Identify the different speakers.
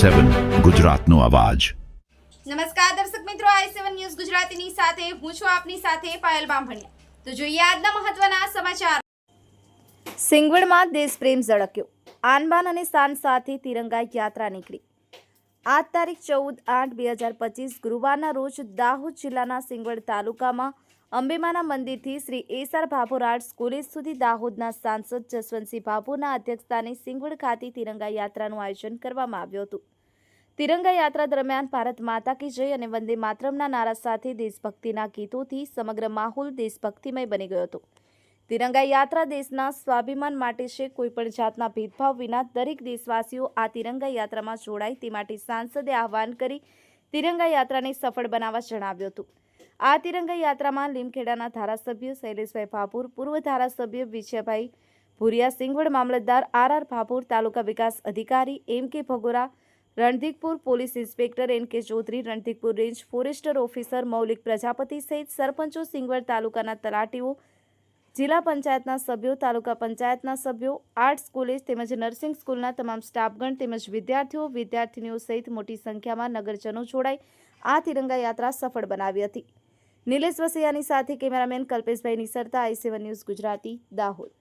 Speaker 1: i7 ગુજરાતનો અવાજ।
Speaker 2: નમસ્કાર દર્શક મિત્રો, i7 ન્યૂઝ ગુજરાતીની સાથે હું છું આપની સાથે પાયલ બામભણિયા। તો જોઈએ આજના મહત્વના સમાચાર। સિંગવડમાં દેશપ્રેમ ઝળક્યો। આનબાન અને શાન સાથે તિરંગા યાત્રા નીકળી। આજ તારીખ 14/8/2025 ગુરુવારના રોજ દાહોદ જિલ્લાના સિંગવડ તાલુકામાં અંબેમાના મંદિરથી Shri SR Bhabhor arts college સુધી દાહોદના સાંસદ જસવંતસિંહ ભાભોરના અધ્યક્ષસ્થાને સિંગવડ ખાતે તિરંગા યાત્રાનું આયોજન કરવામાં આવ્યું હતું। તિરંગા યાત્રા દરમિયાન ભારત માતા કી જય અને વંદે માતરમના નારા સાથે દેશભક્તિના ગીતોથી સમગ્ર માહોલ દેશભક્તિમય બની ગયો હતો। તિરંગા યાત્રા દેશના સ્વાભિમાન માટે છે। કોઈપણ જાતના ભેદભાવ વિના દરેક દેશવાસીઓ આ તિરંગા યાત્રામાં જોડાય તે માટે સાંસદે આહવાન કરી તિરંગા યાત્રાને સફળ બનાવવા જણાવ્યું હતું। આ તિરંગા યાત્રામાં લીમખેડાના ધારાસભ્ય શૈલેષભાઈ ભાભોર, પૂર્વ ધારાસભ્ય વિજયભાઈ ભુરિયા, સિંગવડ મામલતદાર આર ભાભોર, તાલુકા વિકાસ અધિકારી M K. Bhagora, Randhikpur police inspector N K. Chaudhary, Randhikpur range forester officer Maulik Prajapati સહિત સરપંચો, સિંગવડ તાલુકાના તલાટીઓ, જિલ્લા પંચાયતના સભ્યો, તાલુકા પંચાયતના સભ્યો, આર્ટ્સ કોલેજ તેમજ નર્સિંગ સ્કૂલના તમામ સ્ટાફગણ તેમજ વિદ્યાર્થીઓ, વિદ્યાર્થીનીઓ સહિત મોટી સંખ્યામાં નગરજનો જોડાઈ આ તિરંગા યાત્રા સફળ બનાવી હતી। નિલેશ વસૈયાની સાથે cameraman Kalpeshbhai નિસરતા, i7 news Gujarati, Dahod.